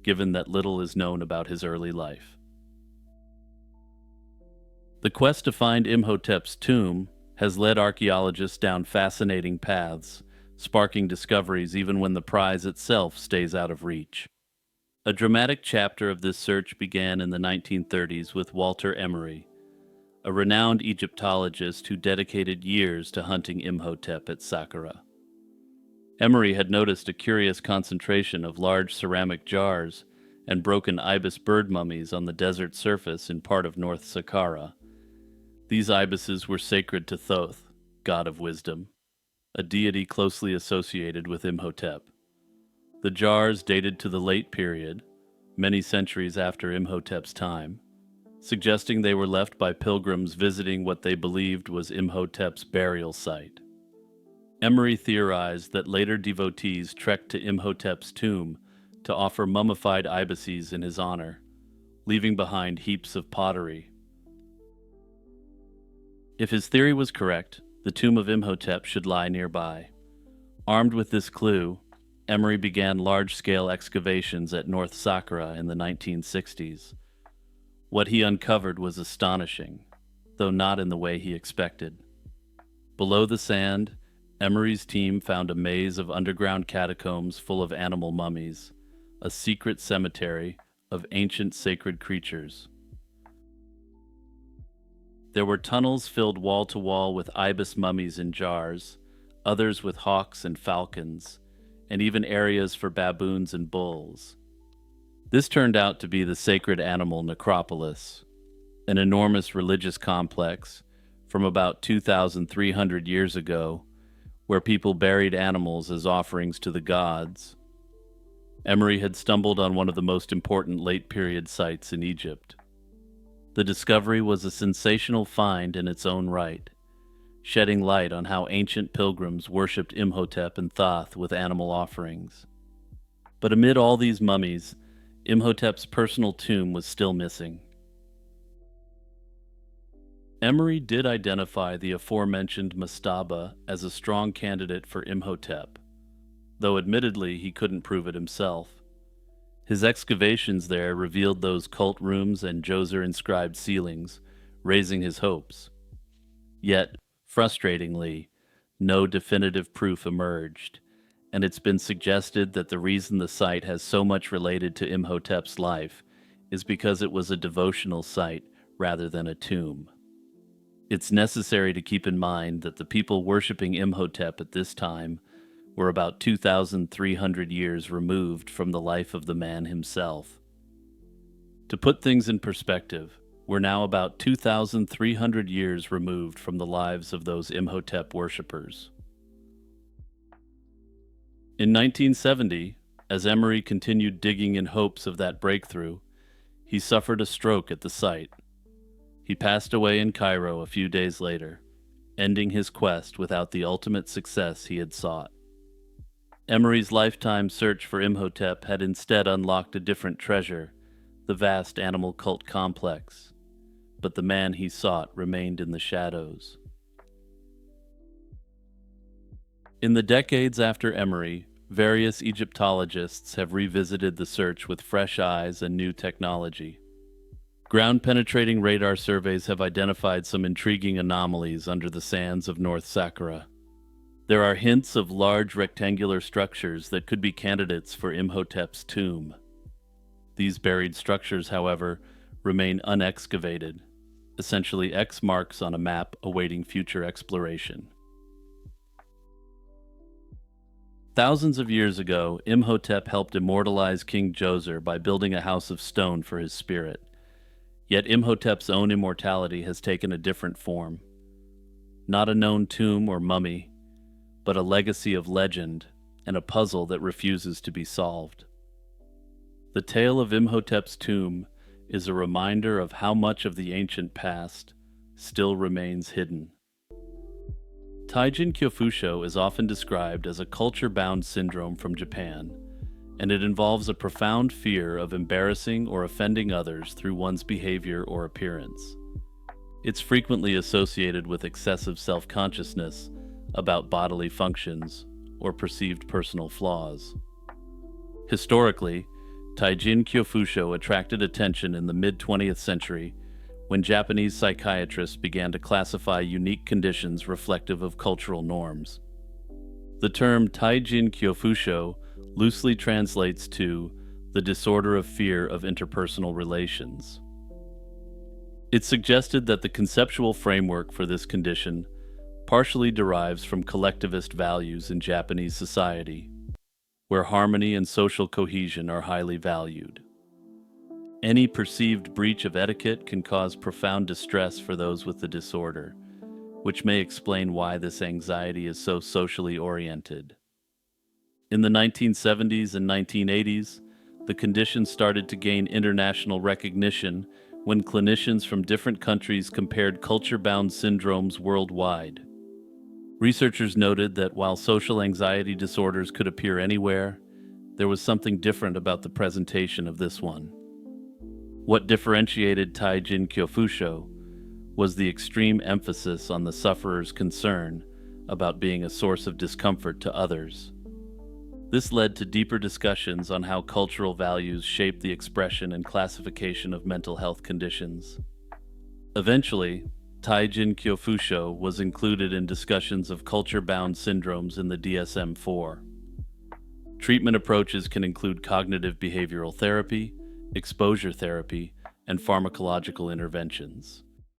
given that little is known about his early life. The quest to find Imhotep's tomb has led archaeologists down fascinating paths, sparking discoveries even when the prize itself stays out of reach. A dramatic chapter of this search began in the 1930s with Walter Emery, a renowned Egyptologist who dedicated years to hunting Imhotep at Saqqara. Emery had noticed a curious concentration of large ceramic jars and broken ibis bird mummies on the desert surface in part of North Saqqara. These ibises were sacred to Thoth, god of wisdom, a deity closely associated with Imhotep. The jars dated to the late period, many centuries after Imhotep's time, suggesting they were left by pilgrims visiting what they believed was Imhotep's burial site. Emery theorized that later devotees trekked to Imhotep's tomb to offer mummified ibises in his honor, leaving behind heaps of pottery. If his theory was correct, the tomb of Imhotep should lie nearby. Armed with this clue, Emery began large-scale excavations at North Saqqara in the 1960s. What he uncovered was astonishing, though not in the way he expected. Below the sand, Emery's team found a maze of underground catacombs full of animal mummies, a secret cemetery of ancient sacred creatures. There were tunnels filled wall to wall with ibis mummies in jars, others with hawks and falcons, and even areas for baboons and bulls. This turned out to be the sacred animal necropolis, an enormous religious complex from about 2,300 years ago, where people buried animals as offerings to the gods. Emery had stumbled on one of the most important late-period sites in Egypt. The discovery was a sensational find in its own right, shedding light on how ancient pilgrims worshipped Imhotep and Thoth with animal offerings. But amid all these mummies, Imhotep's personal tomb was still missing. Emery did identify the aforementioned mastaba as a strong candidate for Imhotep, though admittedly he couldn't prove it himself. His excavations there revealed those cult rooms and Djoser-inscribed ceilings, raising his hopes. Yet, frustratingly, no definitive proof emerged, and it's been suggested that the reason the site has so much related to Imhotep's life is because it was a devotional site rather than a tomb. It's necessary to keep in mind that the people worshipping Imhotep at this time were about 2,300 years removed from the life of the man himself. To put things in perspective, we're now about 2,300 years removed from the lives of those Imhotep worshippers. In 1970, as Emery continued digging in hopes of that breakthrough, he suffered a stroke at the site. He passed away in Cairo a few days later, ending his quest without the ultimate success he had sought. Emery's lifetime search for Imhotep had instead unlocked a different treasure, the vast animal cult complex, but the man he sought remained in the shadows. In the decades after Emery, various Egyptologists have revisited the search with fresh eyes and new technology. Ground-penetrating radar surveys have identified some intriguing anomalies under the sands of North Saqqara. There are hints of large rectangular structures that could be candidates for Imhotep's tomb. These buried structures, however, remain unexcavated, essentially X marks on a map awaiting future exploration. Thousands of years ago, Imhotep helped immortalize King Djoser by building a house of stone for his spirit. Yet Imhotep's own immortality has taken a different form. Not a known tomb or mummy, but a legacy of legend and a puzzle that refuses to be solved. The tale of Imhotep's tomb is a reminder of how much of the ancient past still remains hidden. Taijin Kyofusho is often described as a culture-bound syndrome from Japan, and it involves a profound fear of embarrassing or offending others through one's behavior or appearance. It's frequently associated with excessive self-consciousness about bodily functions or perceived personal flaws. Historically, Taijin Kyofusho attracted attention in the mid-20th century when Japanese psychiatrists began to classify unique conditions reflective of cultural norms. The term Taijin Kyofusho loosely translates to the disorder of fear of interpersonal relations. It suggested that the conceptual framework for this condition partially derives from collectivist values in Japanese society, where harmony and social cohesion are highly valued. Any perceived breach of etiquette can cause profound distress for those with the disorder, which may explain why this anxiety is so socially oriented. In the 1970s and 1980s, the condition started to gain international recognition when clinicians from different countries compared culture-bound syndromes worldwide. Researchers noted that while social anxiety disorders could appear anywhere, there was something different about the presentation of this one. What differentiated Taijin Kyofusho was the extreme emphasis on the sufferer's concern about being a source of discomfort to others. This led to deeper discussions on how cultural values shape the expression and classification of mental health conditions. Eventually, Taijin Kyofusho was included in discussions of culture-bound syndromes in the DSM-4. Treatment approaches can include cognitive behavioral therapy, exposure therapy, and pharmacological interventions.